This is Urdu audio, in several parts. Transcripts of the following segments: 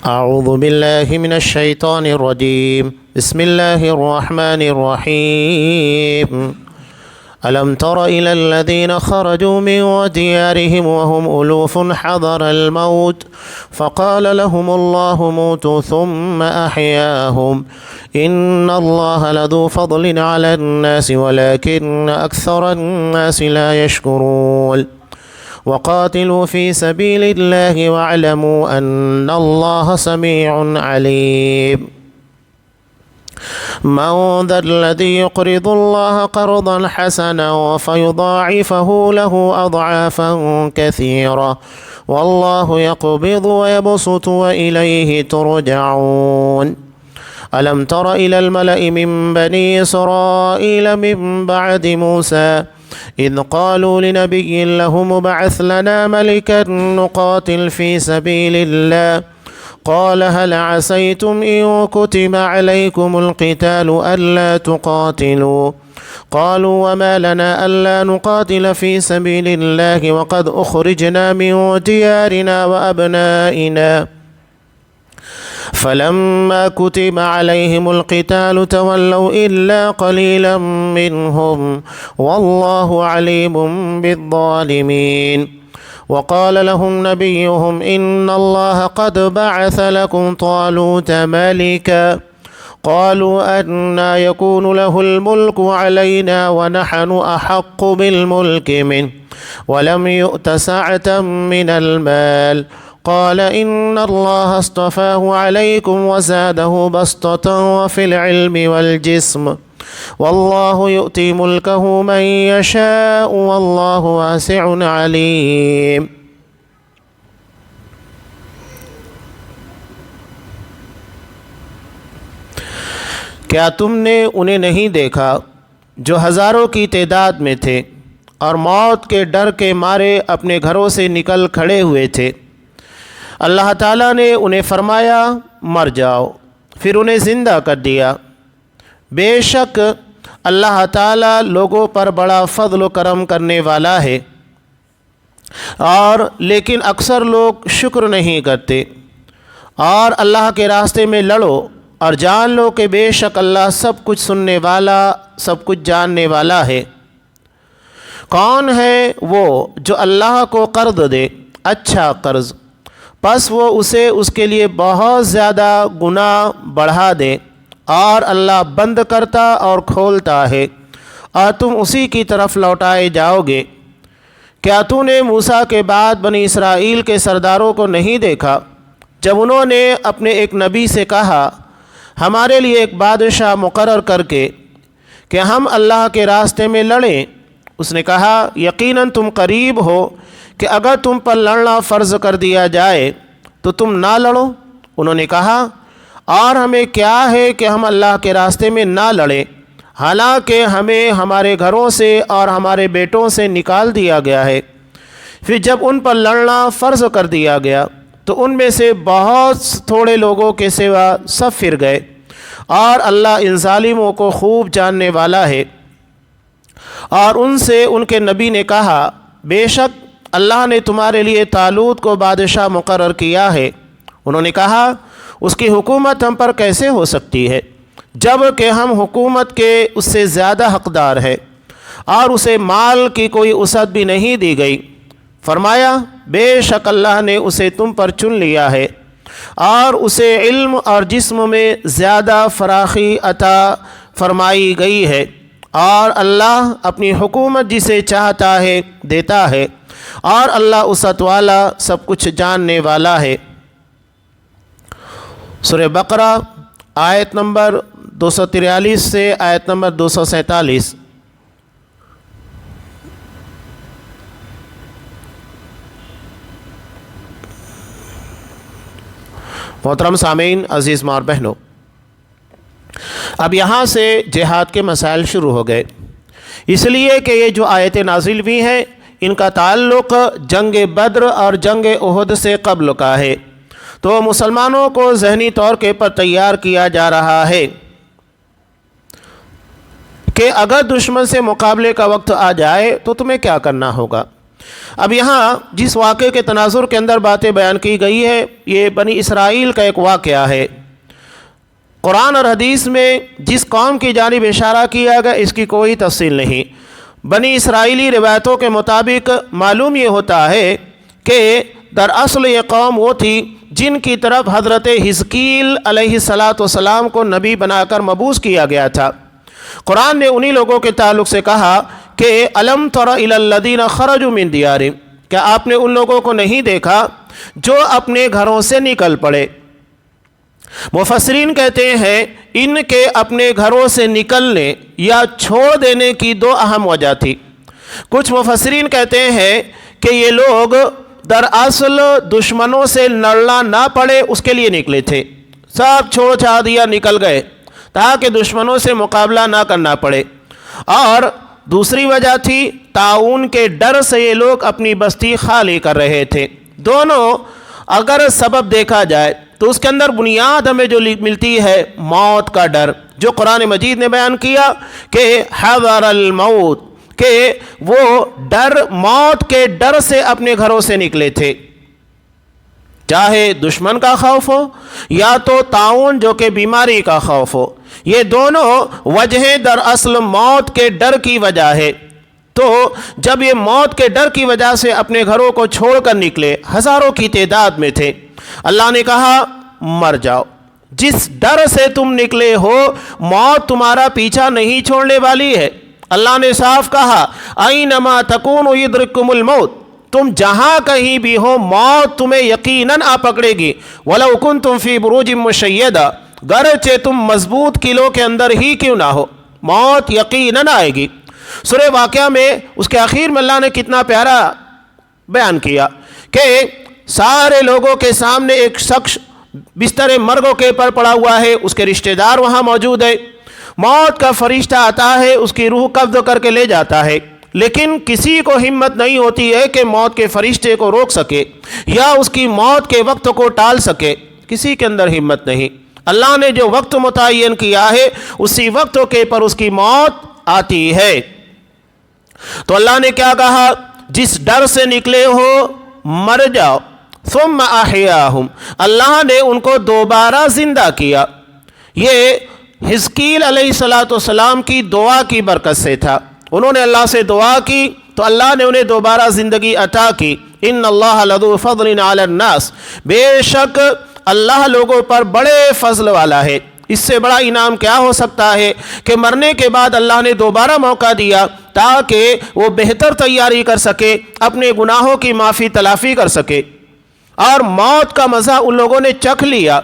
أعوذ بالله من الشيطان الرجيم بسم الله الرحمن الرحيم ألم تر إلى الذين خرجوا من ديارهم وهم ألوف حذر الموت فقال لهم الله موتوا ثم أحياهم إن الله لذو فضل على الناس ولكن أكثر الناس لا يشكرون وقاتلوا في سبيل الله واعلموا أن الله سميع عليم من ذا الذي يقرض الله قرضا حسنا فيضاعفه له أضعافا كثيرة والله يقبض ويبسط وإليه ترجعون ألم تر إلى الملأ من بني إسرائيل من بعد موسى إذ قالوا لنبي له مبعث لنا ملكا نقاتل في سبيل الله قال هل عسيتم إن كتب عليكم القتال ألا تقاتلوا قالوا وما لنا ألا نقاتل في سبيل الله وقد أخرجنا من ديارنا وأبنائنا فلما كتب عليهم القتال تولوا إلا قليلا منهم والله عليم بالظالمين وقال لهم نبيهم إن الله قد بعث لكم طالوت ملكا قالوا أنى يكون له الملك علينا ونحن أحق بالملك منه ولم يؤت سعة من المال قال إن الله اصطفاه عليكم وزاده بسطة وفي العلم والجسم والله يؤتي ملكه من يشاء والله واسع عليم کیا تم نے انہیں نہیں دیکھا جو ہزاروں کی تعداد میں تھے اور موت کے ڈر کے مارے اپنے گھروں سے نکل کھڑے ہوئے تھے؟ اللہ تعالیٰ نے انہیں فرمایا مر جاؤ، پھر انہیں زندہ کر دیا۔ بے شک اللہ تعالیٰ لوگوں پر بڑا فضل و کرم کرنے والا ہے، اور لیکن اکثر لوگ شکر نہیں کرتے۔ اور اللہ کے راستے میں لڑو اور جان لو کہ بے شک اللہ سب کچھ سننے والا، سب کچھ جاننے والا ہے۔ کون ہے وہ جو اللہ کو قرض دے اچھا قرض، پس وہ اسے اس کے لیے بہت زیادہ گناہ بڑھا دے، اور اللہ بند کرتا اور کھولتا ہے اور تم اسی کی طرف لوٹائے جاؤ گے۔ کیا تو نے موسیٰ کے بعد بنی اسرائیل کے سرداروں کو نہیں دیکھا جب انہوں نے اپنے ایک نبی سے کہا ہمارے لیے ایک بادشاہ مقرر کر کے کہ ہم اللہ کے راستے میں لڑیں؟ اس نے کہا یقیناً تم قریب ہو کہ اگر تم پر لڑنا فرض کر دیا جائے تو تم نہ لڑو۔ انہوں نے کہا اور ہمیں کیا ہے کہ ہم اللہ کے راستے میں نہ لڑیں، حالانکہ ہمیں ہمارے گھروں سے اور ہمارے بیٹوں سے نکال دیا گیا ہے۔ پھر جب ان پر لڑنا فرض کر دیا گیا تو ان میں سے بہت تھوڑے لوگوں کے سوا سب پھر گئے، اور اللہ ان ظالموں کو خوب جاننے والا ہے۔ اور ان سے ان کے نبی نے کہا بے شک اللہ نے تمہارے لیے طالوت کو بادشاہ مقرر کیا ہے۔ انہوں نے کہا اس کی حکومت ہم پر کیسے ہو سکتی ہے جب کہ ہم حکومت کے اس سے زیادہ حقدار ہے، اور اسے مال کی کوئی وسعت بھی نہیں دی گئی۔ فرمایا بے شک اللہ نے اسے تم پر چن لیا ہے، اور اسے علم اور جسم میں زیادہ فراخی عطا فرمائی گئی ہے، اور اللہ اپنی حکومت جسے چاہتا ہے دیتا ہے، اور اللہ وسعت والا سب کچھ جاننے والا ہے۔ سورہ بقرہ آیت نمبر 243 سے آیت نمبر 247۔ محترم سامعین، عزیز ماں اور بہنوں، اب یہاں سے جہاد کے مسائل شروع ہو گئے، اس لیے کہ یہ جو آیتیں نازل ہوئی ہیں ان کا تعلق جنگ بدر اور جنگ احد سے قبل کا ہے، تو مسلمانوں کو ذہنی طور کے پر تیار کیا جا رہا ہے کہ اگر دشمن سے مقابلے کا وقت آ جائے تو تمہیں کیا کرنا ہوگا۔ اب یہاں جس واقعے کے تناظر کے اندر باتیں بیان کی گئی ہے یہ بنی اسرائیل کا ایک واقعہ ہے۔ قرآن اور حدیث میں جس قوم کی جانب اشارہ کیا گیا اس کی کوئی تفصیل نہیں۔ بنی اسرائیلی روایتوں کے مطابق معلوم یہ ہوتا ہے کہ دراصل یہ قوم وہ تھی جن کی طرف حضرت حزقیل علیہ السلام کو نبی بنا کر مبعوث کیا گیا تھا۔ قرآن نے انہی لوگوں کے تعلق سے کہا کہ الم تر الی الذین خرجوا من دیارہم، کیا آپ نے ان لوگوں کو نہیں دیکھا جو اپنے گھروں سے نکل پڑے؟ مفسرین کہتے ہیں ان کے اپنے گھروں سے نکلنے یا چھوڑ دینے کی دو اہم وجہ تھی۔ کچھ مفسرین کہتے ہیں کہ یہ لوگ دراصل دشمنوں سے لڑنا نہ پڑے اس کے لیے نکلے تھے، سب چھوڑ چھاڑ دیا نکل گئے تاکہ دشمنوں سے مقابلہ نہ کرنا پڑے، اور دوسری وجہ تھی طاعون کے ڈر سے یہ لوگ اپنی بستی خالی کر رہے تھے۔ دونوں اگر سبب دیکھا جائے تو اس کے اندر بنیاد ہمیں جو ملتی ہے موت کا ڈر، جو قرآن مجید نے بیان کیا کہ حذر الموت، کہ وہ ڈر موت کے ڈر سے اپنے گھروں سے نکلے تھے، چاہے دشمن کا خوف ہو یا تو طاعون جو کہ بیماری کا خوف ہو، یہ دونوں وجہیں دراصل موت کے ڈر کی وجہ ہے۔ تو جب یہ موت کے ڈر کی وجہ سے اپنے گھروں کو چھوڑ کر نکلے، ہزاروں کی تعداد میں تھے، اللہ نے کہا مر جاؤ، جس ڈر سے تم نکلے ہو موت تمہارا پیچھا نہیں چھوڑنے والی ہے۔ اللہ نے صاف کہا اینما تکونوا یدرککم الموت، تم جہاں کہیں بھی ہو موت تمہیں یقیناً آ پکڑے گی، ولو کنتم فی بروج مشیدہ، گرچہ تم مضبوط قلعوں کے اندر ہی کیوں نہ ہو، موت یقیناً آئے گی۔ سورہ واقعہ میں اس کے آخر میں اللہ نے کتنا پیارا بیان کیا کہ سارے لوگوں کے سامنے ایک شخص بستر مرگوں کے پر پڑا ہوا ہے، اس کے رشتہ دار وہاں موجود ہے، موت کا فرشتہ آتا ہے، اس کی روح قبض کر کے لے جاتا ہے، لیکن کسی کو ہمت نہیں ہوتی ہے کہ موت کے فرشتے کو روک سکے یا اس کی موت کے وقت کو ٹال سکے، کسی کے اندر ہمت نہیں۔ اللہ نے جو وقت متعین کیا ہے اسی وقت کے پر اس کی موت آتی ہے۔ تو اللہ نے کیا کہا، جس ڈر سے نکلے ہو مر جاؤ، ثم احیاہم، اللہ نے ان کو دوبارہ زندہ کیا۔ یہ حزقیل علیہ السلام کی دعا کی برکت سے تھا، انہوں نے اللہ سے دعا کی تو اللہ نے انہیں دوبارہ زندگی عطا کی۔ ان اللہ لذو فضل علی الناس، بے شک اللہ لوگوں پر بڑے فضل والا ہے۔ اس سے بڑا انعام کیا ہو سکتا ہے کہ مرنے کے بعد اللہ نے دوبارہ موقع دیا تاکہ وہ بہتر تیاری کر سکے، اپنے گناہوں کی معافی تلافی کر سکے، اور موت کا مزہ ان لوگوں نے چکھ لیا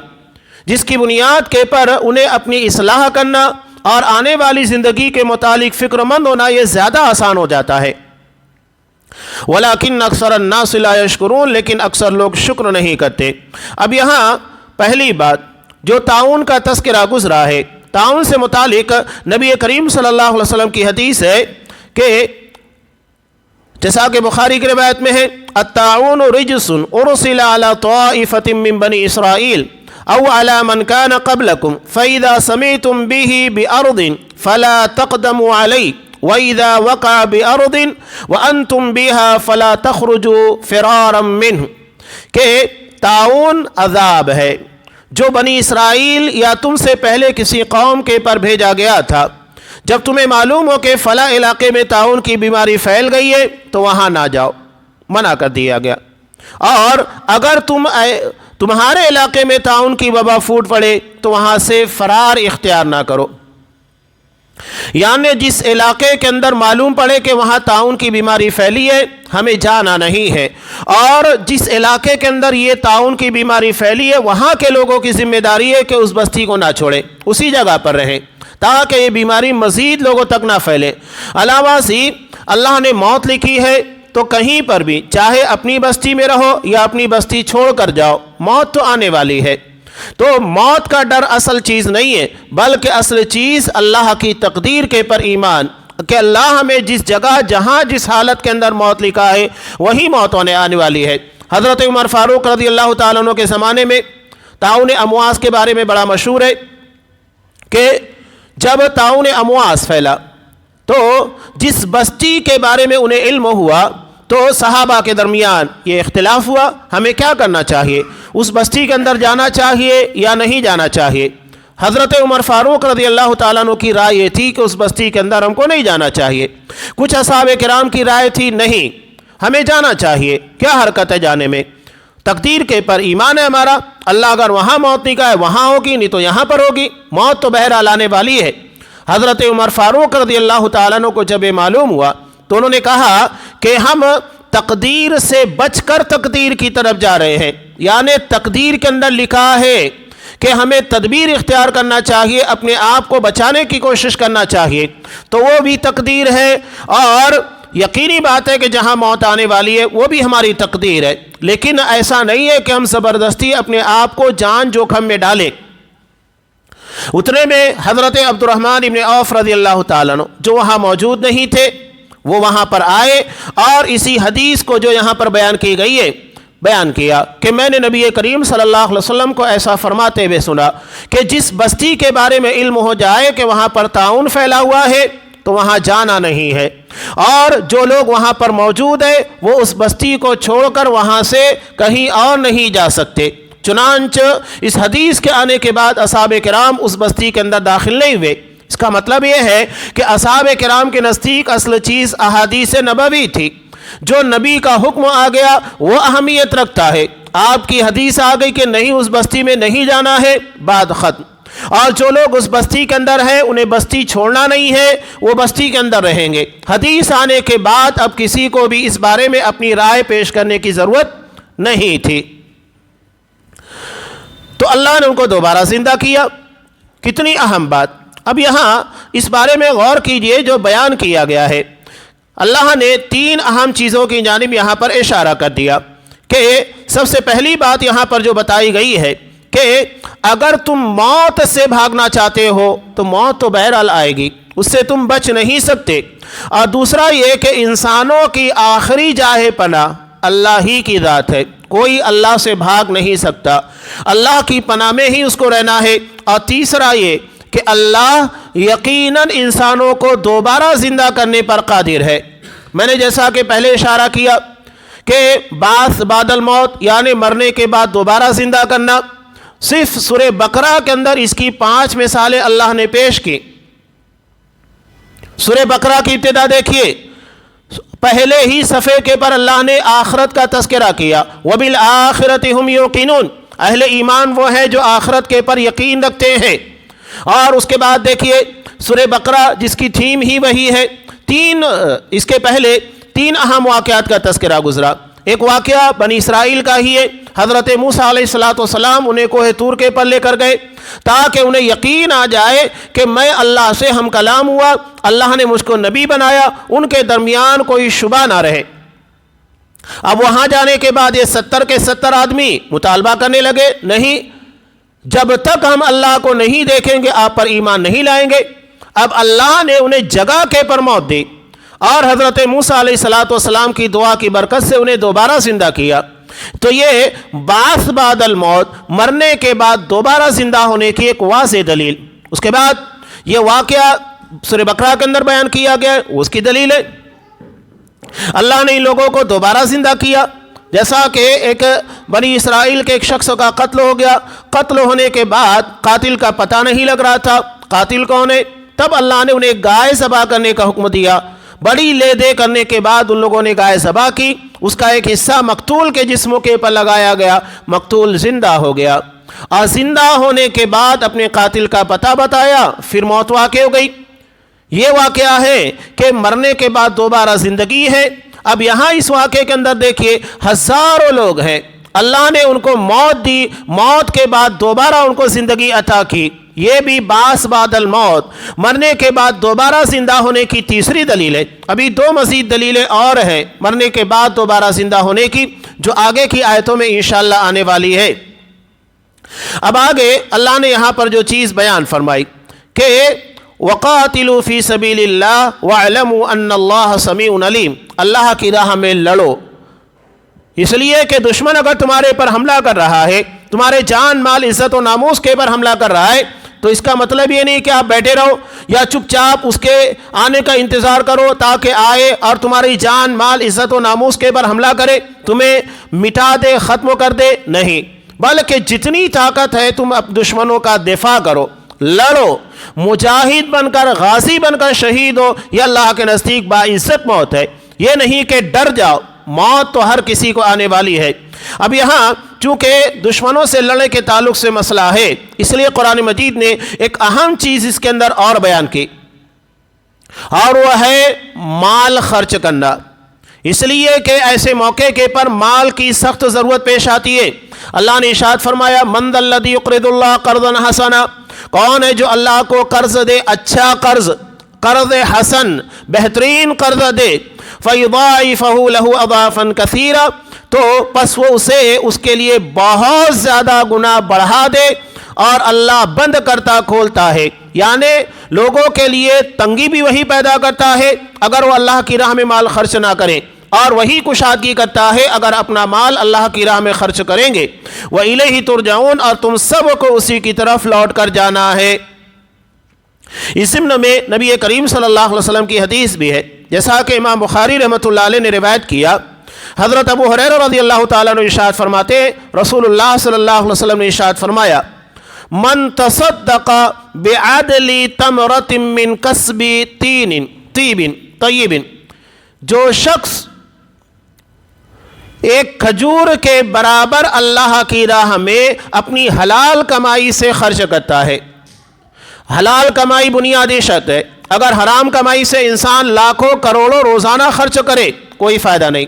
جس کی بنیاد کے پر انہیں اپنی اصلاح کرنا اور آنے والی زندگی کے متعلق فکر مند ہونا یہ زیادہ آسان ہو جاتا ہے۔ وَلَكِنَّ أَكْثَرَ النَّاسِ لَا يَشْكُرُونَ، لیکن اکثر لوگ شکر نہیں کرتے۔ اب یہاں پہلی بات جو طاعون کا تذکرہ گزرا ہے، طاعون سے متعلق نبی کریم صلی اللہ علیہ وسلم کی حدیث ہے کہ جیسا کہ بخاری کی روایت میں ہے الطاعون رجس ارسل على طائفة من بني اسرائیل او على من كان قبلكم فاذا سمعتم به بارض فلا تقدموا عليه واذا وقع بارض وانتم بها فلا تخرجوا فرارا منه، کہ طاعون عذاب ہے جو بنی اسرائیل یا تم سے پہلے کسی قوم کے پر بھیجا گیا تھا، جب تمہیں معلوم ہو کہ فلاں علاقے میں طاعون کی بیماری پھیل گئی ہے تو وہاں نہ جاؤ، منع کر دیا گیا، اور اگر تمہارے علاقے میں طاعون کی وبا پھوٹ پڑے تو وہاں سے فرار اختیار نہ کرو۔ یعنی جس علاقے کے اندر معلوم پڑے کہ وہاں طاعون کی بیماری پھیلی ہے ہمیں جانا نہیں ہے، اور جس علاقے کے اندر یہ طاعون کی بیماری پھیلی ہے وہاں کے لوگوں کی ذمہ داری ہے کہ اس بستی کو نہ چھوڑیں، اسی جگہ پر رہیں تاکہ یہ بیماری مزید لوگوں تک نہ پھیلے۔ علاوہ سے اللہ نے موت لکھی ہے تو کہیں پر بھی چاہے اپنی بستی میں رہو یا اپنی بستی چھوڑ کر جاؤ، موت تو آنے والی ہے۔ تو موت کا ڈر اصل چیز نہیں ہے، بلکہ اصل چیز اللہ کی تقدیر کے پر ایمان، کہ اللہ ہمیں جس جگہ جہاں جس حالت کے اندر موت لکھا ہے وہی موت ہونے آنے والی ہے۔ حضرت عمر فاروق رضی اللہ تعالیٰ عنہ کے زمانے میں طاعون امواس کے بارے میں بڑا مشہور ہے کہ جب طاعون امواس پھیلا تو جس بستی کے بارے میں انہیں علم ہوا تو صحابہ کے درمیان یہ اختلاف ہوا ہمیں کیا کرنا چاہیے، اس بستی کے اندر جانا چاہیے یا نہیں جانا چاہیے۔ حضرت عمر فاروق رضی اللہ تعالیٰ عنہ کی رائے یہ تھی کہ اس بستی کے اندر ہم کو نہیں جانا چاہیے۔ کچھ اصحاب کرام کی رائے تھی نہیں ہمیں جانا چاہیے، کیا حرکت ہے جانے میں، تقدیر کے پر ایمان ہے ہمارا، اللہ اگر وہاں موت نہیں کہا ہے وہاں ہوگی، نہیں تو یہاں پر ہوگی، موت تو بہرحال آنے والی ہے۔ حضرت عمر فاروق رضی اللہ تعالیٰ عنہ کو جب یہ معلوم ہوا تو انہوں نے کہا کہ ہم تقدیر سے بچ کر تقدیر کی طرف جا رہے ہیں، یعنی تقدیر کے اندر لکھا ہے کہ ہمیں تدبیر اختیار کرنا چاہیے، اپنے آپ کو بچانے کی کوشش کرنا چاہیے، تو وہ بھی تقدیر ہے، اور یقینی بات ہے کہ جہاں موت آنے والی ہے وہ بھی ہماری تقدیر ہے، لیکن ایسا نہیں ہے کہ ہم زبردستی اپنے آپ کو جان جوخم میں ڈالیں۔ اتنے میں حضرت عبد الرحمن ابن عوف رضی اللہ تعالیٰ عنہ جو وہاں موجود نہیں تھے وہ وہاں پر آئے اور اسی حدیث کو جو یہاں پر بیان کی گئی ہے بیان کیا کہ میں نے نبی کریم صلی اللہ علیہ وسلم کو ایسا فرماتے ہوئے سنا کہ جس بستی کے بارے میں علم ہو جائے کہ وہاں پر طاعون پھیلا ہوا ہے تو وہاں جانا نہیں ہے، اور جو لوگ وہاں پر موجود ہیں وہ اس بستی کو چھوڑ کر وہاں سے کہیں اور نہیں جا سکتے۔ چنانچہ اس حدیث کے آنے کے بعد اصحاب کرام اس بستی کے اندر داخل نہیں ہوئے۔ اس کا مطلب یہ ہے کہ اصحاب کرام کے نزدیک اصل چیز احادیث نبوی تھی، جو نبی کا حکم آ گیا وہ اہمیت رکھتا ہے۔ آپ کی حدیث آ گئی کہ نہیں اس بستی میں نہیں جانا ہے، بات ختم، اور جو لوگ اس بستی کے اندر ہیں انہیں بستی چھوڑنا نہیں ہے، وہ بستی کے اندر رہیں گے۔ حدیث آنے کے بعد اب کسی کو بھی اس بارے میں اپنی رائے پیش کرنے کی ضرورت نہیں تھی۔ تو اللہ نے ان کو دوبارہ زندہ کیا، کتنی اہم بات۔ اب یہاں اس بارے میں غور کیجئے جو بیان کیا گیا ہے، اللہ نے تین اہم چیزوں کی جانب یہاں پر اشارہ کر دیا کہ سب سے پہلی بات یہاں پر جو بتائی گئی ہے کہ اگر تم موت سے بھاگنا چاہتے ہو تو موت تو بہرحال آئے گی، اس سے تم بچ نہیں سکتے، اور دوسرا یہ کہ انسانوں کی آخری جاہ پناہ اللہ ہی کی ذات ہے، کوئی اللہ سے بھاگ نہیں سکتا، اللہ کی پناہ میں ہی اس کو رہنا ہے، اور تیسرا یہ کہ اللہ یقیناً انسانوں کو دوبارہ زندہ کرنے پر قادر ہے۔ میں نے جیسا کہ پہلے اشارہ کیا کہ بعث بعد الموت یعنی مرنے کے بعد دوبارہ زندہ کرنا، صرف سورہ بقرہ کے اندر اس کی 5 مثالیں اللہ نے پیش کی۔ سورہ بقرہ کی ابتدا دیکھیے، پہلے ہی صفحے کے پر اللہ نے آخرت کا تذکرہ کیا، وَبِالْآخِرَةِ هُمْ يُوقِنُونَ، اہل ایمان وہ ہیں جو آخرت کے پر یقین رکھتے ہیں۔ اور اس کے بعد دیکھیے سورہ بقرہ جس کی تھیم ہی وہی ہے، اس کے پہلے 3 اہم واقعات کا تذکرہ گزرا۔ ایک واقعہ بنی اسرائیل کا ہی ہے، حضرت موسیٰ علیہ السلام انہیں کوہ طور کے پر لے کر گئے تاکہ انہیں یقین آ جائے کہ میں اللہ سے ہم کلام ہوا، اللہ نے مجھ کو نبی بنایا، ان کے درمیان کوئی شبہ نہ رہے۔ اب وہاں جانے کے بعد یہ 70 کے 70 آدمی مطالبہ کرنے لگے، نہیں، جب تک ہم اللہ کو نہیں دیکھیں گے آپ پر ایمان نہیں لائیں گے۔ اب اللہ نے انہیں جگہ کے پر موت دی، اور حضرت موسیٰ علیہ السلام کی دعا کی برکت سے انہیں دوبارہ زندہ کیا۔ تو یہ بعث بعد الموت، مرنے کے بعد دوبارہ زندہ ہونے کی ایک واضح دلیل۔ اس کے بعد یہ واقعہ سورہ بقرہ کے اندر بیان کیا گیا ہے، اس کی دلیل ہے اللہ نے ان لوگوں کو دوبارہ زندہ کیا۔ جیسا کہ ایک بنی اسرائیل کے ایک شخص کا قتل ہو گیا، قتل ہونے کے بعد قاتل کا پتہ نہیں لگ رہا تھا قاتل کون ہے، تب اللہ نے انہیں گائے ذبح کرنے کا حکم دیا۔ بڑی لے دے کرنے کے بعد ان لوگوں نے گائے ذبح کی، اس کا ایک حصہ مقتول کے جسم کے پر لگایا گیا، مقتول زندہ ہو گیا، اور زندہ ہونے کے بعد اپنے قاتل کا پتہ بتایا، پھر موت واقع ہو گئی۔ یہ واقعہ ہے کہ مرنے کے بعد دوبارہ زندگی ہے۔ اب یہاں اس واقعے کے اندر دیکھیے ہزاروں لوگ ہیں، اللہ نے ان کو موت دی، موت کے بعد دوبارہ ان کو زندگی عطا کی۔ یہ بھی بعث بعد الموت، مرنے کے بعد دوبارہ زندہ ہونے کی تیسری دلیل ہے۔ ابھی 2 مزید دلیلیں اور ہیں مرنے کے بعد دوبارہ زندہ ہونے کی، جو آگے کی آیتوں میں انشاءاللہ آنے والی ہے۔ اب آگے اللہ نے یہاں پر جو چیز بیان فرمائی کہ وَقَاتِلُوا فِي سَبِيلِ اللَّهِ وَاعْلَمُوا أَنَّ اللَّهَ سَمِيعٌ عَلِيمٌ، اللہ کی راہ میں لڑو، اس لیے کہ دشمن اگر تمہارے پر حملہ کر رہا ہے، تمہارے جان مال عزت و ناموس کے پر حملہ کر رہا ہے، تو اس کا مطلب یہ نہیں کہ آپ بیٹھے رہو یا چپ چاپ اس کے آنے کا انتظار کرو تاکہ آئے اور تمہاری جان مال عزت و ناموس کے پر حملہ کرے، تمہیں مٹا دے، ختم کر دے، نہیں، بلکہ جتنی طاقت ہے تم دشمنوں کا دفاع کرو، لڑو، مجاہد بن کر، غازی بن کر شہید ہو، یہ اللہ کے نزدیک باعزت موت ہے۔ یہ نہیں کہ ڈر جاؤ، موت تو ہر کسی کو آنے والی ہے۔ اب یہاں چونکہ دشمنوں سے لڑنے کے تعلق سے مسئلہ ہے، اس لیے قرآن مجید نے ایک اہم چیز اس کے اندر اور بیان کی، اور وہ ہے مال خرچ کرنا، اس لیے کہ ایسے موقع کے پر مال کی سخت ضرورت پیش آتی ہے۔ اللہ نے ارشاد فرمایا من ذا الذی یقرض اللہ قرضا حسنا، کون ہے جو اللہ کو قرض دے، اچھا قرض، قرض حسن، بہترین قرض دے، فَيُضَاعِفَهُ لَهُ أَضْعَافًا كَثِيرًا، تو پس وہ اسے اس کے لیے بہت زیادہ گناہ بڑھا دے، اور اللہ بند کرتا کھولتا ہے، یعنی لوگوں کے لیے تنگی بھی وہی پیدا کرتا ہے اگر وہ اللہ کی راہ میں مال خرچ نہ کریں، اور وہی کشادگی کرتا ہے اگر اپنا مال اللہ کی راہ میں خرچ کریں گے۔ وَإِلَيْهِ تُرْجَعُونَ، اور تم سب کو اسی کی طرف لوٹ کر جانا ہے۔ اس ضمن میں نبی کریم صلی اللہ علیہ وسلم کی حدیث بھی ہے، جیسا کہ امام بخاری رحمۃ اللہ علیہ نے روایت کیا، حضرت ابو ہریرہ رضی اللہ تعالیٰ عنہ ارشاد فرماتے ہیں رسول اللہ صلی اللہ علیہ وسلم نے ارشاد فرمایا من تصدق بعدل تمرۃ من کسب طیب، جو شخص ایک کھجور کے برابر اللہ کی راہ میں اپنی حلال کمائی سے خرچ کرتا ہے۔ حلال کمائی بنیادی شرط ہے، اگر حرام کمائی سے انسان لاکھوں کروڑوں روزانہ خرچ کرے کوئی فائدہ نہیں،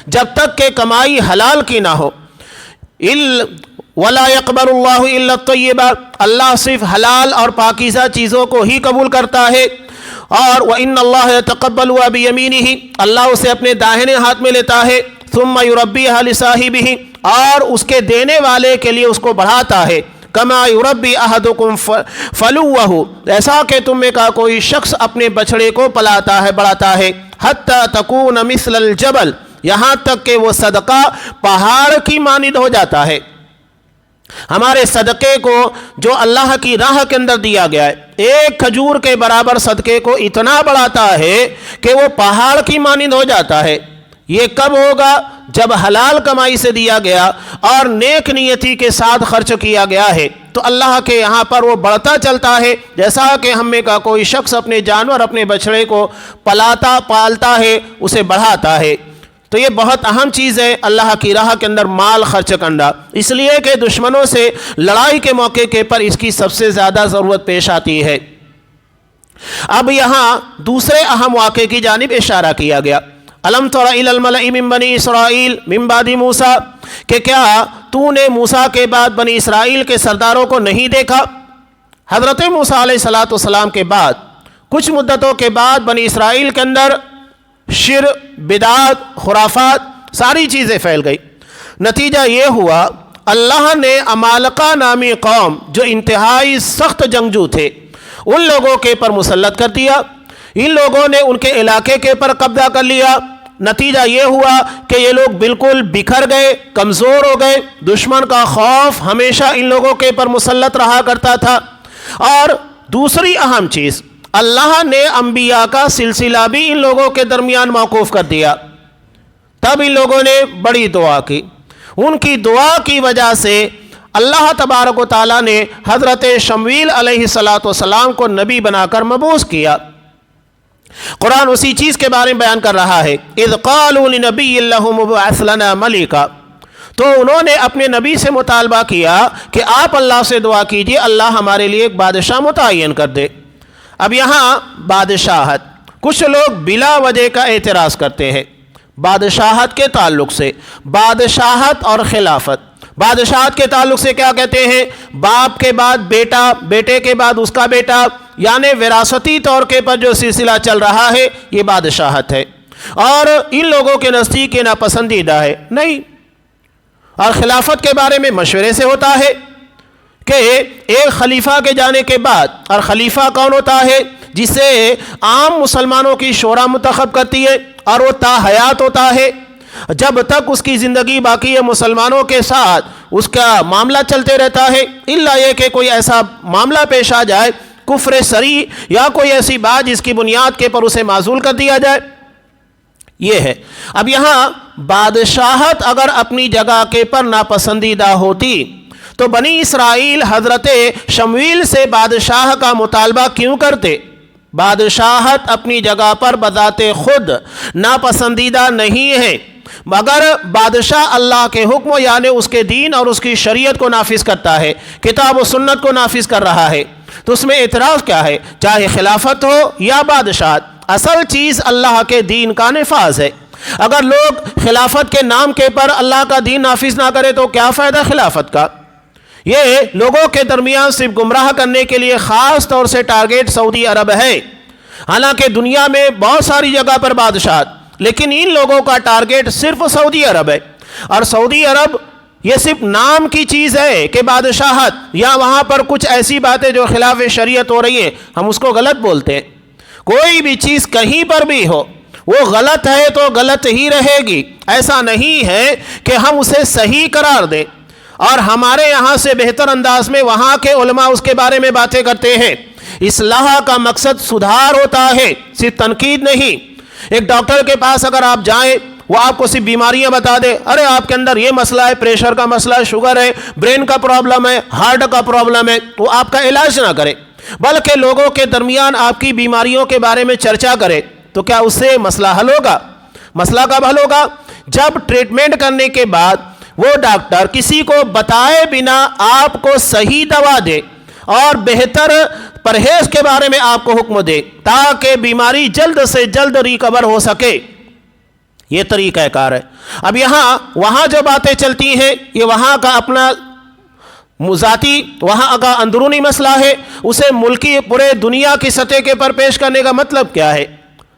جب تک کہ کمائی حلال کی نہ ہو۔ وَلَا يَقْبَلُ اللَّهُ إِلَّا الطَّيِّبَ، اللہ صرف حلال اور پاکیزہ چیزوں کو ہی قبول کرتا ہے، اور وَإِنَّ اللَّهَ يَتَقَبَّلُهَا بِيَمِينِهِ، اللہ اسے اپنے داہنے ہاتھ میں لیتا ہے، ثُمَّ يُرَبِّيهَا لِصَاحِبِهِ، اور اس کے دینے والے کے لیے اس کو بڑھاتا ہے، كَمَا يُرَبِّي أَحَدُكُمْ فَلُوَّهُ، ایسا کہ تم میں کا کوئی شخص اپنے بچڑے کو پلاتا ہے، بڑھاتا ہے، حَتَّى تَكُونَ مِثْلَ الْجَبَلِ، یہاں تک کہ وہ صدقہ پہاڑ کی مانند ہو جاتا ہے۔ ہمارے صدقے کو جو اللہ کی راہ کے اندر دیا گیا ہے، ایک کھجور کے برابر صدقے کو اتنا بڑھاتا ہے کہ وہ پہاڑ کی مانند ہو جاتا ہے۔ یہ کب ہوگا؟ جب حلال کمائی سے دیا گیا اور نیک نیتی کے ساتھ خرچ کیا گیا ہے، تو اللہ کے یہاں پر وہ بڑھتا چلتا ہے، جیسا کہ ہم میں کا کوئی شخص اپنے جانور، اپنے بچڑے کو پالتا ہے، اسے بڑھاتا ہے۔ تو یہ بہت اہم چیز ہے اللہ کی راہ کے اندر مال خرچ کرنا، اس لیے کہ دشمنوں سے لڑائی کے موقع کے پر اس کی سب سے زیادہ ضرورت پیش آتی ہے۔ اب یہاں دوسرے اہم واقعے کی جانب اشارہ کیا گیا، الم تر الی الملأ من بنی اسرائیل من بعد موسیٰ، کہ کیا تو نے موسیٰ کے بعد بنی اسرائیل کے سرداروں کو نہیں دیکھا؟ حضرت موسیٰ علیہ السلام کے بعد کچھ مدتوں کے بعد بنی اسرائیل کے اندر شرک، بدعات، خرافات، ساری چیزیں پھیل گئی۔ نتیجہ یہ ہوا اللہ نے عمالقہ نامی قوم جو انتہائی سخت جنگجو تھے ان لوگوں کے پر مسلط کر دیا، ان لوگوں نے ان کے علاقے کے پر قبضہ کر لیا۔ نتیجہ یہ ہوا کہ یہ لوگ بالکل بکھر گئے، کمزور ہو گئے، دشمن کا خوف ہمیشہ ان لوگوں کے پر مسلط رہا کرتا تھا۔ اور دوسری اہم چیز، اللہ نے انبیاء کا سلسلہ بھی ان لوگوں کے درمیان موقوف کر دیا۔ تب ان لوگوں نے بڑی دعا کی، ان کی دعا کی وجہ سے اللہ تبارک و تعالیٰ نے حضرت شمویل علیہ السلام کو نبی بنا کر مبعوث کیا۔ قرآن اسی چیز کے بارے میں بیان کر رہا ہے، اذ قالوا لنبی لہم ابعث لنا ملکا، تو انہوں نے اپنے نبی سے مطالبہ کیا کہ آپ اللہ سے دعا کیجئے اللہ ہمارے لیے ایک بادشاہ متعین کر دے۔ اب یہاں بادشاہت، کچھ لوگ بلا وجہ کا اعتراض کرتے ہیں بادشاہت کے تعلق سے، بادشاہت اور خلافت۔ بادشاہت کے تعلق سے کیا کہتے ہیں؟ باپ کے بعد بیٹا، بیٹے کے بعد اس کا بیٹا، یعنی وراثتی طور کے پر جو سلسلہ چل رہا ہے یہ بادشاہت ہے، اور ان لوگوں کے نزدیک یہ ناپسندیدہ ہے۔ نہیں، اور خلافت کے بارے میں مشورے سے ہوتا ہے کہ ایک خلیفہ کے جانے کے بعد، اور خلیفہ کون ہوتا ہے؟ جسے عام مسلمانوں کی شورا منتخب کرتی ہے، اور وہ تا حیات ہوتا ہے، جب تک اس کی زندگی باقی ہے مسلمانوں کے ساتھ اس کا معاملہ چلتے رہتا ہے، الا یہ کہ کوئی ایسا معاملہ پیش آ جائے کفر صریح یا کوئی ایسی بات جس کی بنیاد کے پر اسے معزول کر دیا جائے، یہ ہے۔ اب یہاں بادشاہت اگر اپنی جگہ کے پر ناپسندیدہ ہوتی تو بنی اسرائیل حضرت شمویل سے بادشاہ کا مطالبہ کیوں کرتے؟ بادشاہت اپنی جگہ پر بذات خود ناپسندیدہ نہیں ہے، مگر بادشاہ اللہ کے حکم یعنی اس کے دین اور اس کی شریعت کو نافذ کرتا ہے، کتاب و سنت کو نافذ کر رہا ہے، تو اس میں اعتراض کیا ہے؟ چاہے خلافت ہو یا بادشاہت، اصل چیز اللہ کے دین کا نفاذ ہے۔ اگر لوگ خلافت کے نام کے پر اللہ کا دین نافذ نہ کرے تو کیا فائدہ خلافت کا؟ یہ لوگوں کے درمیان صرف گمراہ کرنے کے لیے خاص طور سے ٹارگیٹ سعودی عرب ہے۔ حالانکہ دنیا میں بہت ساری جگہ پر بادشاہت، لیکن ان لوگوں کا ٹارگیٹ صرف سعودی عرب ہے، اور سعودی عرب یہ صرف نام کی چیز ہے کہ بادشاہت، یا وہاں پر کچھ ایسی باتیں جو خلاف شریعت ہو رہی ہیں ہم اس کو غلط بولتے ہیں۔ کوئی بھی چیز کہیں پر بھی ہو وہ غلط ہے تو غلط ہی رہے گی، ایسا نہیں ہے کہ ہم اسے صحیح قرار دیں، اور ہمارے یہاں سے بہتر انداز میں وہاں کے علماء اس کے بارے میں باتیں کرتے ہیں۔ اصلاح کا مقصد سدھار ہوتا ہے، صرف تنقید نہیں۔ ایک ڈاکٹر کے پاس اگر آپ جائیں وہ آپ کو صرف بیماریاں بتا دے، ارے آپ کے اندر یہ مسئلہ ہے، پریشر کا مسئلہ ہے، شوگر ہے، برین کا پرابلم ہے، ہارٹ کا پرابلم ہے، وہ آپ کا علاج نہ کرے بلکہ لوگوں کے درمیان آپ کی بیماریوں کے بارے میں چرچا کرے، تو کیا اس سے مسئلہ حل ہوگا؟ مسئلہ کب حل ہوگا؟ جب ٹریٹمنٹ کرنے کے بعد وہ ڈاکٹر کسی کو بتائے بنا آپ کو صحیح دوا دے اور بہتر پرہیز کے بارے میں آپ کو حکم دے تاکہ بیماری جلد سے جلد ریکور ہو سکے، یہ طریقہ کار ہے۔ اب وہاں جو باتیں چلتی ہیں یہ وہاں کا اپنا ذاتی، وہاں کا اندرونی مسئلہ ہے، اسے ملکی پورے دنیا کی سطح کے پر پیش کرنے کا مطلب کیا ہے؟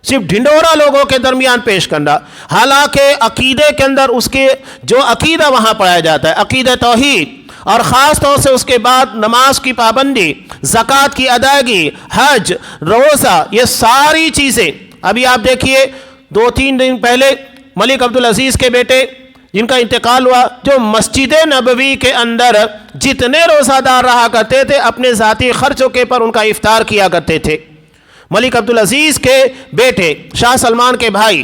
صرف ڈھنڈورا لوگوں کے درمیان پیش کرنا، حالانکہ عقیدے کے اندر اس کے جو عقیدہ وہاں پڑھایا جاتا ہے، عقیدہ توحید، اور خاص طور سے اس کے بعد نماز کی پابندی، زکوٰۃ کی ادائیگی، حج، روزہ، یہ ساری چیزیں۔ ابھی آپ دیکھیے 2-3 دن پہلے ملک عبدالعزیز کے بیٹے جن کا انتقال ہوا، جو مسجد نبوی کے اندر جتنے روزہ دار رہا کرتے تھے اپنے ذاتی خرچوں کے پر ان کا افطار کیا کرتے تھے۔ ملک عبدالعزیز کے بیٹے، شاہ سلمان کے بھائی،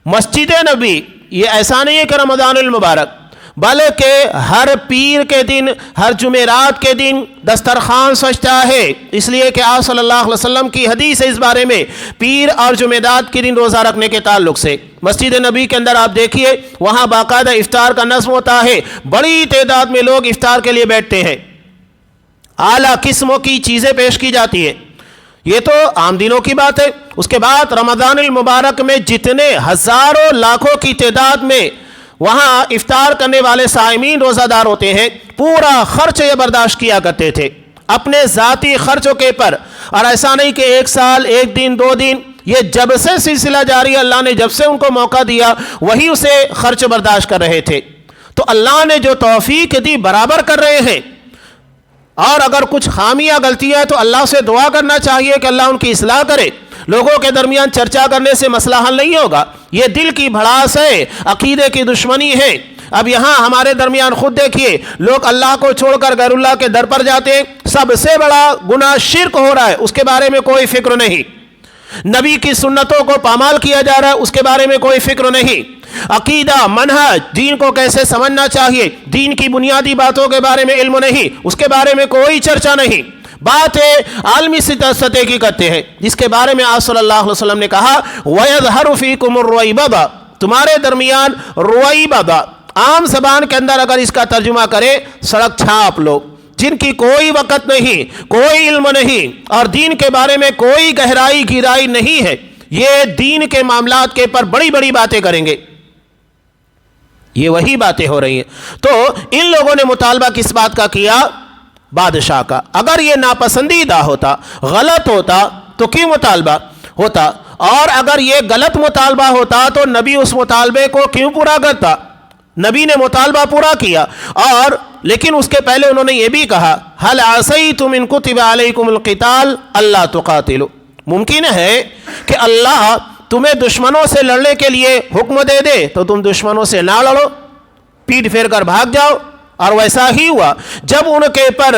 مسجد نبوی، یہ ایسا نہیں ہے کہ رمضان المبارک، بلکہ ہر پیر کے دن، ہر جمعرات کے دن دسترخوان سجتا ہے، اس لیے کہ آپ صلی اللہ علیہ وسلم کی حدیث ہے اس بارے میں، پیر اور جمعرات کے دن روزہ رکھنے کے تعلق سے۔ مسجد نبی کے اندر آپ دیکھیے وہاں باقاعدہ افطار کا نظم ہوتا ہے، بڑی تعداد میں لوگ افطار کے لیے بیٹھتے ہیں، اعلیٰ قسموں کی چیزیں پیش کی جاتی ہیں۔ یہ تو عام دنوں کی بات ہے۔ اس کے بعد رمضان المبارک میں جتنے ہزاروں لاکھوں کی تعداد میں وہاں افطار کرنے والے صائمین روزہ دار ہوتے ہیں، پورا خرچ یہ برداشت کیا کرتے تھے اپنے ذاتی خرچوں کے پر، اور ایسا نہیں کہ 1 سال 1 دن 2 دن، یہ جب سے سلسلہ جاری، اللہ نے جب سے ان کو موقع دیا وہی اسے خرچ برداشت کر رہے تھے۔ تو اللہ نے جو توفیق دی برابر کر رہے ہیں، اور اگر کچھ خامیاں غلطیاں ہیں تو اللہ سے دعا کرنا چاہیے کہ اللہ ان کی اصلاح کرے۔ لوگوں کے درمیان چرچا کرنے سے مسئلہ حل نہیں ہوگا، یہ دل کی بھڑاس ہے، عقیدے کی دشمنی ہے۔ اب یہاں ہمارے درمیان خود دیکھیے، لوگ اللہ کو چھوڑ کر غیر اللہ کے در پر جاتے ہیں، سب سے بڑا گناہ شرک ہو رہا ہے، اس کے بارے میں کوئی فکر نہیں۔ نبی کی سنتوں کو پامال کیا جا رہا ہے، اس کے بارے میں کوئی فکر نہیں۔ عقیدہ، منہج، دین کو کیسے سمجھنا چاہیے، دین کی بنیادی باتوں کے بارے میں علم نہیں، اس کے بارے میں کوئی چرچا نہیں۔ باتیں عالمی سطح کی کرتے ہیں، جس کے بارے میں آپ صلی اللہ علیہ وسلم نے کہا وَيَظْهَرُ فِيكُمُ الرُّوَيْبَضَ، تمہارے درمیان رویبض، عام زبان کے اندر اگر اس کا ترجمہ کرے سڑک چھاپ لوگ، جن کی کوئی وقت نہیں، کوئی علم نہیں، اور دین کے بارے میں کوئی گہرائی گہرائی نہیں ہے، یہ دین کے معاملات کے پر بڑی بڑی باتیں کریں گے۔ یہ وہی باتیں ہو رہی ہیں۔ تو ان لوگوں نے مطالبہ کس بات کا کیا؟ بادشاہ کا۔ اگر یہ ناپسندیدہ ہوتا، غلط ہوتا تو کیوں مطالبہ ہوتا؟ اور اگر یہ غلط مطالبہ ہوتا تو نبی اس مطالبے کو کیوں پورا کرتا؟ نبی نے مطالبہ پورا کیا، اور لیکن اس کے پہلے انہوں نے یہ بھی کہا هل عصیتم ان کتب علیکم القتال الا تقاتلوا، ممکن ہے کہ اللہ تمہیں دشمنوں سے لڑنے کے لیے حکم دے دے تو تم دشمنوں سے نہ لڑو، پیٹ پھیر کر بھاگ جاؤ، اور ویسا ہی ہوا جب ان کے پر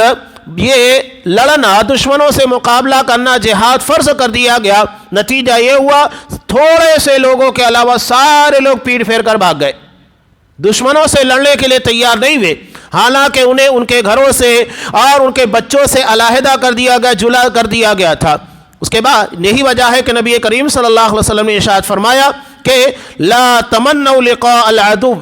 یہ لڑنا، دشمنوں سے مقابلہ کرنا جہاد فرض کر دیا گیا، نتیجہ یہ ہوا تھوڑے سے لوگوں کے علاوہ سارے لوگ پیٹ پھیر کر بھاگ گئے، دشمنوں سے لڑنے کے لیے تیار نہیں ہوئے، حالانکہ انہیں ان کے گھروں سے اور ان کے بچوں سے علیحدہ کر دیا گیا، جلا کر دیا گیا تھا۔ اس کے بعد یہی وجہ ہے کہ نبی کریم صلی اللہ علیہ وسلم نے ارشاد فرمایا کہ لا تمنوا لقاء العدو،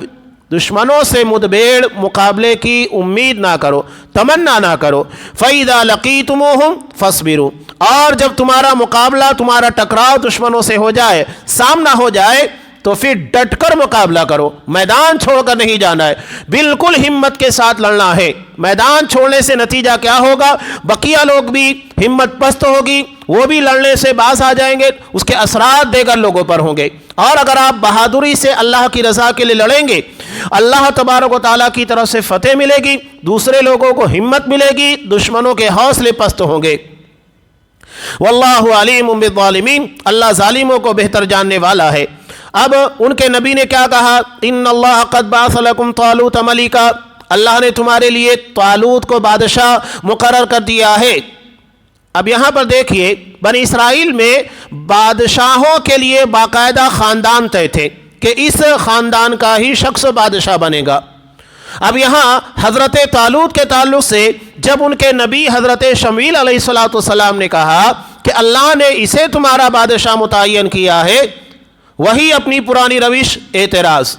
دشمنوں سے مدبیڑ مقابلے کی امید نہ کرو، تمنا نہ کرو۔ فَإِذَا لَقِيتُمُوهُمْ فَاصْبِرُوا، اور جب تمہارا مقابلہ، تمہارا ٹکراؤ دشمنوں سے ہو جائے، سامنا ہو جائے، تو پھر ڈٹ کر مقابلہ کرو، میدان چھوڑ کر نہیں جانا ہے، بالکل ہمت کے ساتھ لڑنا ہے۔ میدان چھوڑنے سے نتیجہ کیا ہوگا؟ بقیہ لوگ بھی ہمت پست ہوگی، وہ بھی لڑنے سے باز آ جائیں گے، اس کے اثرات دیگر لوگوں پر ہوں گے۔ اور اگر آپ بہادری سے اللہ کی رضا کے لیے لڑیں گے، اللہ تبارک و تعالیٰ کی طرف سے فتح ملے گی، دوسرے لوگوں کو ہمت ملے گی، دشمنوں کے حوصلے پست ہوں گے۔ واللہ علیم بالظالمین، اللہ ظالموں کو بہتر جاننے والا ہے۔ اب ان کے نبی نے کیا کہا؟ ان اللہ قد بعث لکم طالوت ملکا، اللہ نے تمہارے لیے طالوت کو بادشاہ مقرر کر دیا ہے۔ اب یہاں پر دیکھیے، بنی اسرائیل میں بادشاہوں کے لیے باقاعدہ خاندان طے تھے کہ اس خاندان کا ہی شخص بادشاہ بنے گا۔ اب یہاں حضرت طالوت کے تعلق سے جب ان کے نبی حضرت شمویل علیہ السلام نے کہا کہ اللہ نے اسے تمہارا بادشاہ متعین کیا ہے، وہی اپنی پرانی روش اعتراض،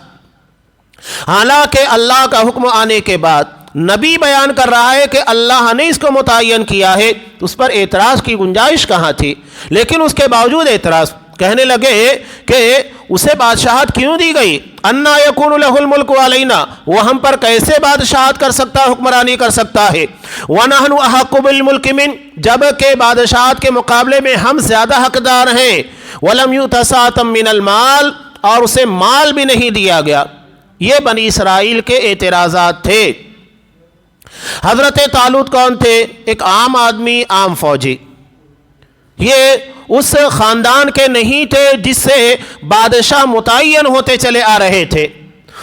حالانکہ اللہ کا حکم آنے کے بعد نبی بیان کر رہا ہے کہ اللہ نے اس کو متعین کیا ہے، تو اس پر اعتراض کی گنجائش کہاں تھی؟ لیکن اس کے باوجود اعتراض، کہنے لگے کہ اسے بادشاہت کیوں دی گئی؟ انا یکون لہ الملک علینا، وہ ہم پر کیسے بادشاہت کر سکتا، حکمرانی کر سکتا ہے؟ ونحن احق بالملک من، جبکہ بادشاہت کے مقابلے میں ہم زیادہ حقدار ہیں۔ ولم یؤت ساعۃ من المال، اور اسے مال بھی نہیں دیا گیا۔ یہ بنی اسرائیل کے اعتراضات تھے۔ حضرت طالوت کون تھے؟ ایک عام آدمی، عام فوجی، یہ اس خاندان کے نہیں تھے جس سے بادشاہ متعین ہوتے چلے آ رہے تھے۔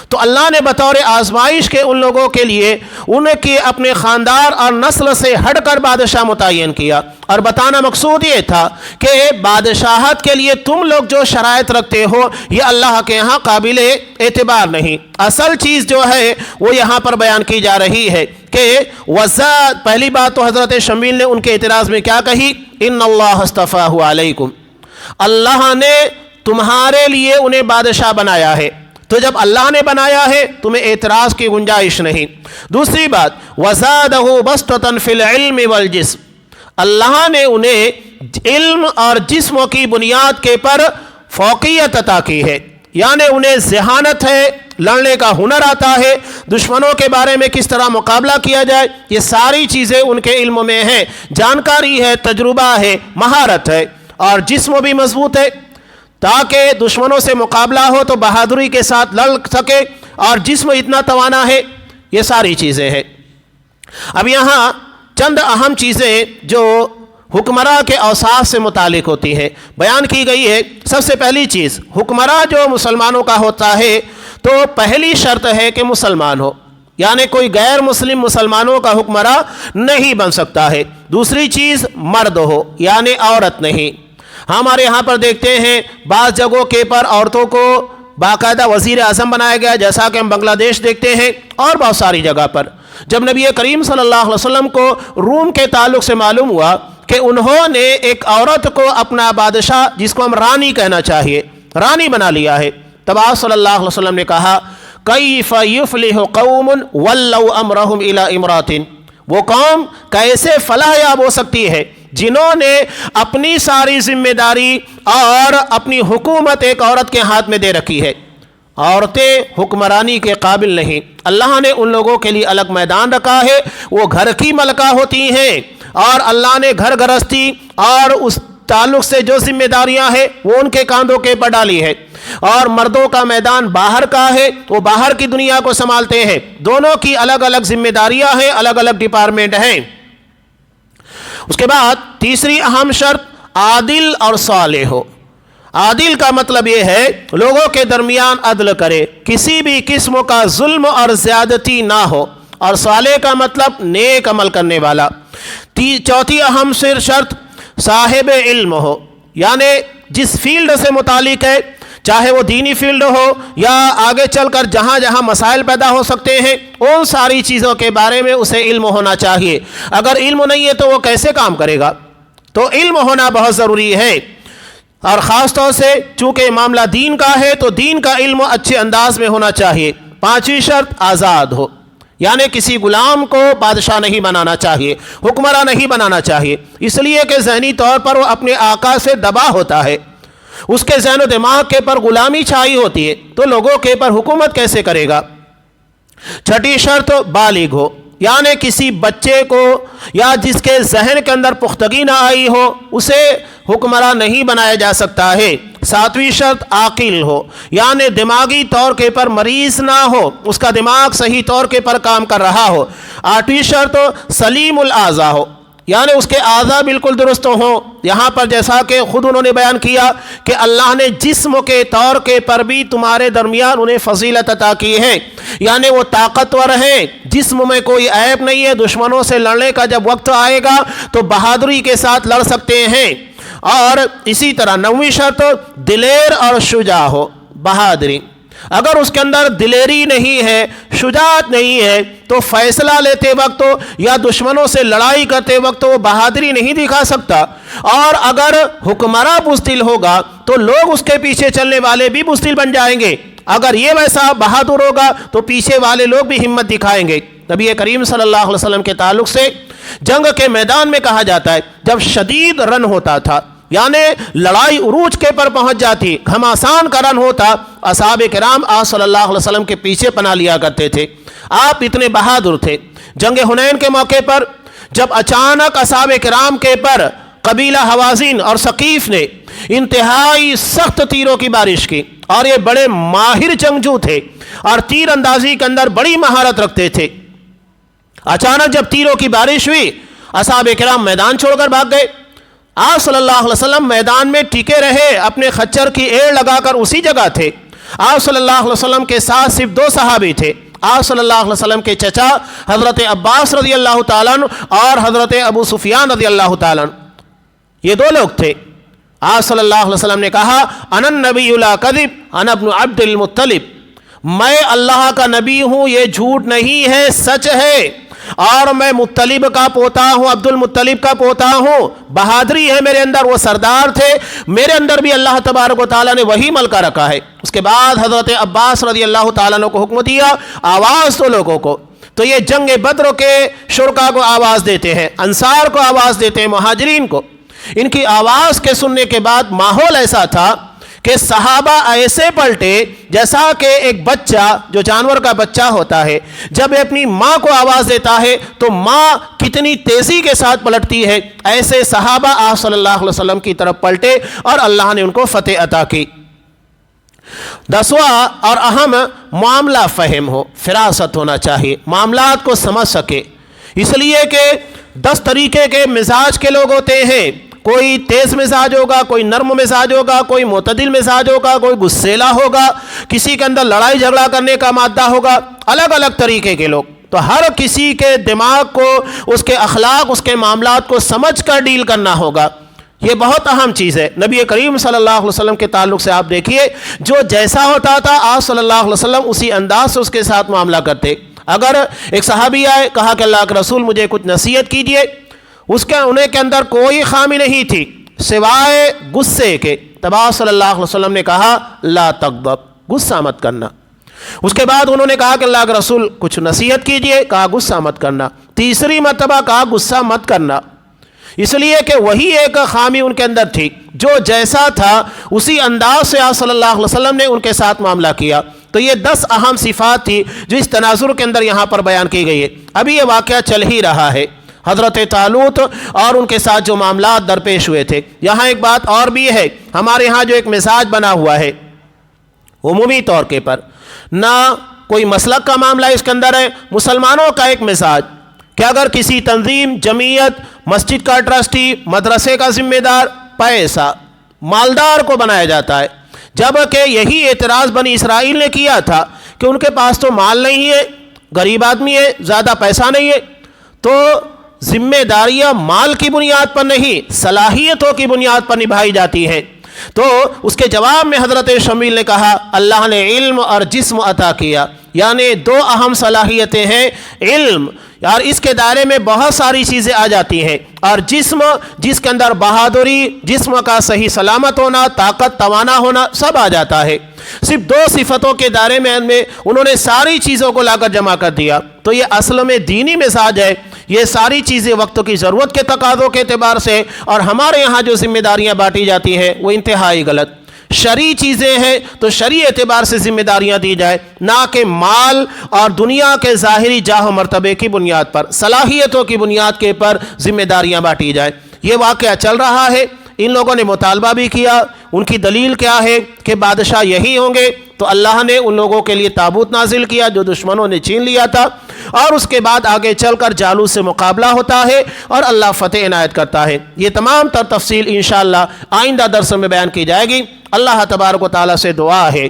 تو اللہ نے بطور آزمائش کے ان لوگوں کے لیے ان کی اپنے خاندان اور نسل سے ہٹ کر بادشاہ متعین کیا، اور بتانا مقصود یہ تھا کہ بادشاہت کے لیے تم لوگ جو شرائط رکھتے ہو یہ اللہ کے ہاں قابل اعتبار نہیں۔ اصل چیز جو ہے وہ یہاں پر بیان کی جا رہی ہے کہ وزاد، پہلی بات تو حضرت شمویل نے ان کے اعتراض میں کیا کہی؟ ان اللہ اصطفاہ علیکم، اللہ نے تمہارے لیے انہیں بادشاہ بنایا ہے، تو جب اللہ نے بنایا ہے تمہیں اعتراض کی گنجائش نہیں۔ دوسری بات، وَزَادَهُ بَسْطَةً فِي الْعِلْمِ وَالْجِسْمِ، اللہ نے انہیں علم اور جسم کی بنیاد کے پر فوقیت عطا کی ہے، یعنی انہیں ذہانت ہے، لڑنے کا ہنر آتا ہے، دشمنوں کے بارے میں کس طرح مقابلہ کیا جائے، یہ ساری چیزیں ان کے علم میں ہیں، جانکاری ہے، تجربہ ہے، مہارت ہے، اور جسم بھی مضبوط ہے تاکہ دشمنوں سے مقابلہ ہو تو بہادری کے ساتھ لڑ سکے، اور جسم اتنا توانا ہے، یہ ساری چیزیں ہیں۔ اب یہاں چند اہم چیزیں جو حکمراں کے اوصاف سے متعلق ہوتی ہیں بیان کی گئی ہے۔ سب سے پہلی چیز، حکمراں جو مسلمانوں کا ہوتا ہے تو پہلی شرط ہے کہ مسلمان ہو، یعنی کوئی غیر مسلم مسلمانوں کا حکمراں نہیں بن سکتا ہے۔ دوسری چیز، مرد ہو، یعنی عورت نہیں۔ ہمارے یہاں پر دیکھتے ہیں بعض جگہوں کے پر عورتوں کو باقاعدہ وزیر اعظم بنایا گیا، جیسا کہ ہم بنگلہ دیش دیکھتے ہیں اور بہت ساری جگہ پر۔ جب نبی کریم صلی اللہ علیہ وسلم کو روم کے تعلق سے معلوم ہوا کہ انہوں نے ایک عورت کو اپنا بادشاہ، جس کو ہم رانی کہنا چاہیے، رانی بنا لیا ہے، تب آپ صلی اللہ علیہ وسلم نے کہا کیف یفلح قوم ولوا امرهم الی امرات، وہ قوم کیسے فلاح یاب ہو سکتی ہے جنہوں نے اپنی ساری ذمہ داری اور اپنی حکومت ایک عورت کے ہاتھ میں دے رکھی ہے۔ عورتیں حکمرانی کے قابل نہیں، اللہ نے ان لوگوں کے لیے الگ میدان رکھا ہے، وہ گھر کی ملکہ ہوتی ہیں، اور اللہ نے گھر گرہستی اور اس تعلق سے جو ذمہ داریاں ہیں وہ ان کے کاندھوں کے پر ڈالی ہے، اور مردوں کا میدان باہر کا ہے، وہ باہر کی دنیا کو سنبھالتے ہیں، دونوں کی الگ الگ ذمہ داریاں ہیں، الگ الگ ڈپارٹمنٹ ہیں۔ اس کے بعد تیسری اہم شرط، عادل اور صالح ہو۔ عادل کا مطلب یہ ہے لوگوں کے درمیان عدل کرے، کسی بھی قسم کا ظلم اور زیادتی نہ ہو، اور صالح کا مطلب نیک عمل کرنے والا۔ چوتھی اہم شرط صاحب علم ہو، یعنی جس فیلڈ سے متعلق ہے، چاہے وہ دینی فیلڈ ہو یا آگے چل کر جہاں جہاں مسائل پیدا ہو سکتے ہیں، ان ساری چیزوں کے بارے میں اسے علم ہونا چاہیے۔ اگر علم نہیں ہے تو وہ کیسے کام کرے گا؟ تو علم ہونا بہت ضروری ہے، اور خاص طور سے چونکہ معاملہ دین کا ہے تو دین کا علم اچھے انداز میں ہونا چاہیے۔ پانچویں شرط آزاد ہو، یعنی کسی غلام کو بادشاہ نہیں بنانا چاہیے، حکمراں نہیں بنانا چاہیے، اس لیے کہ ذہنی طور پر وہ اپنے آقا سے دبا ہوتا ہے، اس کے ذہن و دماغ کے پر غلامی چھائی ہوتی ہے، تو لوگوں کے پر حکومت کیسے کرے گا؟ چھٹی شرط بالغ ہو، یعنی کسی بچے کو یا جس کے ذہن کے اندر پختگی نہ آئی ہو اسے حکمراں نہیں بنایا جا سکتا ہے۔ ساتویں شرط عاقل ہو، یعنی دماغی طور کے پر مریض نہ ہو، اس کا دماغ صحیح طور کے پر کام کر رہا ہو۔ آٹھویں شرط سلیم الاعضاء ہو، یعنی اس کے اعضاء بالکل درست ہوں۔ یہاں پر جیسا کہ خود انہوں نے بیان کیا کہ اللہ نے جسم کے طور کے پر بھی تمہارے درمیان انہیں فضیلت عطا کی ہے، یعنی وہ طاقتور ہیں، جسم میں کوئی عیب نہیں ہے، دشمنوں سے لڑنے کا جب وقت آئے گا تو بہادری کے ساتھ لڑ سکتے ہیں۔ اور اسی طرح نویں شرط دلیر اور شجاع ہو، بہادری۔ اگر اس کے اندر دلیری نہیں ہے، شجاعت نہیں ہے، تو فیصلہ لیتے وقت یا دشمنوں سے لڑائی کرتے وقت وہ بہادری نہیں دکھا سکتا۔ اور اگر حکمراں بزدل ہوگا تو لوگ اس کے پیچھے چلنے والے بھی بزدل بن جائیں گے۔ اگر یہ ویسا بہادر ہوگا تو پیچھے والے لوگ بھی ہمت دکھائیں گے۔ نبی کریم صلی اللہ علیہ وسلم کے تعلق سے جنگ کے میدان میں کہا جاتا ہے جب شدید رن ہوتا تھا، یعنی لڑائی عروج کے پر پہنچ جاتی، گھماسان کا رن ہوتا، اصحاب کرام آپ صلی اللہ علیہ وسلم کے پیچھے پناہ لیا کرتے تھے۔ آپ اتنے بہادر تھے۔ جنگ حنین کے موقع پر جب اچانک اصحاب کرام کے پر قبیلہ حوازن اور ثقیف نے انتہائی سخت تیروں کی بارش کی، اور یہ بڑے ماہر جنگجو تھے اور تیر اندازی کے اندر بڑی مہارت رکھتے تھے، اچانک جب تیروں کی بارش ہوئی اصحاب کرام میدان چھوڑ کر بھاگ گئے۔ آپ صلی اللہ علیہ وسلم میدان میں ٹکے رہے، اپنے خچر کی ایڑ لگا کر اسی جگہ تھے۔ آپ صلی اللہ علیہ وسلم کے ساتھ صرف دو صحابی تھے، آپ صلی اللہ علیہ وسلم کے چچا حضرت عباس رضی اللہ تعالیٰ عنہ اور حضرت ابو سفیان رضی اللہ تعالیٰ عنہ، یہ دو لوگ تھے۔ آپ صلی اللہ علیہ وسلم نے کہا انا النبی لا کذب انا ابن عبد المطلب، میں اللہ کا نبی ہوں، یہ جھوٹ نہیں ہے، سچ ہے، اور میں مطلب کا پوتا ہوں، عبد المطلب کا پوتا ہوں۔ بہادری ہے میرے اندر، وہ سردار تھے، میرے اندر بھی اللہ تبارک و تعالیٰ نے وہی ملکہ رکھا ہے۔ اس کے بعد حضرت عباس رضی اللہ تعالیٰ عنہ کو حکم دیا آواز دو لوگوں کو، تو یہ جنگ بدر کے شرکا کو آواز دیتے ہیں، انصار کو آواز دیتے ہیں، مہاجرین کو۔ ان کی آواز کے سننے کے بعد ماحول ایسا تھا کہ صحابہ ایسے پلٹے جیسا کہ ایک بچہ جو جانور کا بچہ ہوتا ہے جب اپنی ماں کو آواز دیتا ہے تو ماں کتنی تیزی کے ساتھ پلٹتی ہے، ایسے صحابہ آپ صلی اللہ علیہ وسلم کی طرف پلٹے اور اللہ نے ان کو فتح عطا کی۔ 10واں اور اہم معاملہ فہم ہو، فراست ہونا چاہیے، معاملات کو سمجھ سکے، اس لیے کہ 10 طریقے کے مزاج کے لوگ ہوتے ہیں، کوئی تیز مزاج ہوگا، کوئی نرم مزاج ہوگا، کوئی معتدل مزاج ہوگا، کوئی غصیلا ہوگا، کسی کے اندر لڑائی جھگڑا کرنے کا مادہ ہوگا، الگ الگ طریقے کے لوگ۔ تو ہر کسی کے دماغ کو، اس کے اخلاق، اس کے معاملات کو سمجھ کر ڈیل کرنا ہوگا، یہ بہت اہم چیز ہے۔ نبی کریم صلی اللہ علیہ وسلم کے تعلق سے آپ دیکھیے، جو جیسا ہوتا تھا آپ صلی اللہ علیہ وسلم اسی انداز سے اس کے ساتھ معاملہ کرتے۔ اگر ایک صحابی آئے، کہا کہ اللہ کے رسول مجھے کچھ نصیحت کیجئے، انہیں کے اندر کوئی خامی نہیں تھی سوائے غصے کے، تب آپ صلی اللہ علیہ وسلم نے کہا لا تغضب، غصہ مت کرنا۔ اس کے بعد انہوں نے کہا کہ اللہ کے رسول کچھ نصیحت کیجئے، کہا غصہ مت کرنا۔ تیسری مرتبہ کہا غصہ مت کرنا، اس لیے کہ وہی ایک خامی ان کے اندر تھی، جو جیسا تھا اسی انداز سے آپ صلی اللہ علیہ وسلم نے ان کے ساتھ معاملہ کیا۔ تو یہ 10 اہم صفات تھی جو اس تناظر کے اندر یہاں پر بیان کی گئی ہے۔ ابھی یہ واقعہ چل ہی رہا ہے، حضرت طالوت اور ان کے ساتھ جو معاملات درپیش ہوئے تھے۔ یہاں ایک بات اور بھی ہے، ہمارے یہاں جو ایک مزاج بنا ہوا ہے عمومی طور کے پر، نہ کوئی مسلک کا معاملہ اس کے اندر ہے، مسلمانوں کا ایک مزاج کہ اگر کسی تنظیم، جمعیت، مسجد کا ٹرسٹی، مدرسے کا ذمہ دار، پیسہ مالدار کو بنایا جاتا ہے، جبکہ یہی اعتراض بنی اسرائیل نے کیا تھا کہ ان کے پاس تو مال نہیں ہے، غریب آدمی ہے, زیادہ پیسہ نہیں ہے, تو ذمہ داریاں مال کی بنیاد پر نہیں صلاحیتوں کی بنیاد پر نبھائی جاتی ہیں. تو اس کے جواب میں حضرت شمیل نے کہا اللہ نے علم اور جسم عطا کیا, یعنی دو اہم صلاحیتیں ہیں. علم یار اس کے دائرے میں بہت ساری چیزیں آ جاتی ہیں, اور جسم جس کے اندر بہادری, جسم کا صحیح سلامت ہونا, طاقت توانا ہونا سب آ جاتا ہے. صرف دو صفتوں کے دائرے میں انہوں نے ساری چیزوں کو لا کر جمع کر دیا. تو یہ اصل میں دینی مزاج ہے. یہ ساری چیزیں وقت کی ضرورت کے تقاضوں کے اعتبار سے, اور ہمارے یہاں جو ذمہ داریاں بانٹی جاتی ہیں وہ انتہائی غلط. شرعی چیزیں ہیں تو شرعی اعتبار سے ذمہ داریاں دی جائے, نہ کہ مال اور دنیا کے ظاہری جاہ و مرتبے کی بنیاد پر, صلاحیتوں کی بنیاد کے پر ذمہ داریاں بانٹی جائیں. یہ واقعہ چل رہا ہے. ان لوگوں نے مطالبہ بھی کیا. ان کی دلیل کیا ہے کہ بادشاہ یہی ہوں گے, تو اللہ نے ان لوگوں کے لیے تابوت نازل کیا جو دشمنوں نے چھین لیا تھا, اور اس کے بعد آگے چل کر جالوت سے مقابلہ ہوتا ہے اور اللہ فتح عنایت کرتا ہے. یہ تمام تر تفصیل انشاءاللہ آئندہ درس میں بیان کی جائے گی. اللہ تبارک و تعالیٰ سے دعا ہے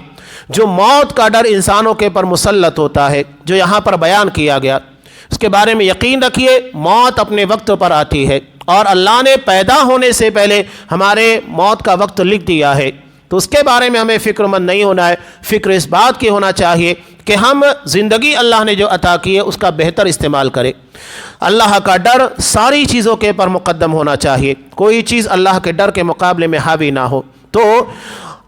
جو موت کا ڈر انسانوں کے پر مسلط ہوتا ہے, جو یہاں پر بیان کیا گیا, اس کے بارے میں یقین رکھیے موت اپنے وقت پر آتی ہے, اور اللہ نے پیدا ہونے سے پہلے ہمارے موت کا وقت لکھ دیا ہے. تو اس کے بارے میں ہمیں فکر مند نہیں ہونا ہے. فکر اس بات کی ہونا چاہیے کہ ہم زندگی اللہ نے جو عطا کی ہے اس کا بہتر استعمال کریں. اللہ کا ڈر ساری چیزوں کے پر مقدم ہونا چاہیے. کوئی چیز اللہ کے ڈر کے مقابلے میں حاوی نہ ہو. تو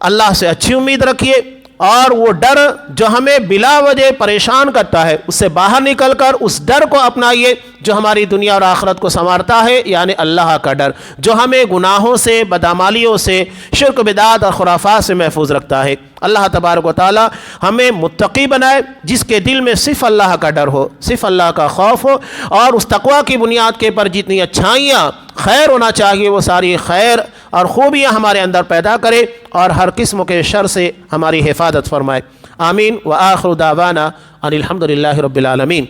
اللہ سے اچھی امید رکھیے, اور وہ ڈر جو ہمیں بلا وجہ پریشان کرتا ہے اس سے باہر نکل کر اس ڈر کو اپنائیے جو ہماری دنیا اور آخرت کو سنوارتا ہے, یعنی اللہ کا ڈر جو ہمیں گناہوں سے, بدعمالیوں سے, شرک بدعت اور خرافات سے محفوظ رکھتا ہے. اللہ تبارک و تعالی ہمیں متقی بنائے جس کے دل میں صرف اللہ کا ڈر ہو, صرف اللہ کا خوف ہو, اور اس تقوی کی بنیاد کے پر جتنی اچھائیاں خیر ہونا چاہیے وہ ساری خیر اور خوبیاں ہمارے اندر پیدا کرے, اور ہر قسم کے شر سے ہماری حفاظت فرمائے. آمین. وآخر دعوانا ان الحمد للہ رب العالمین.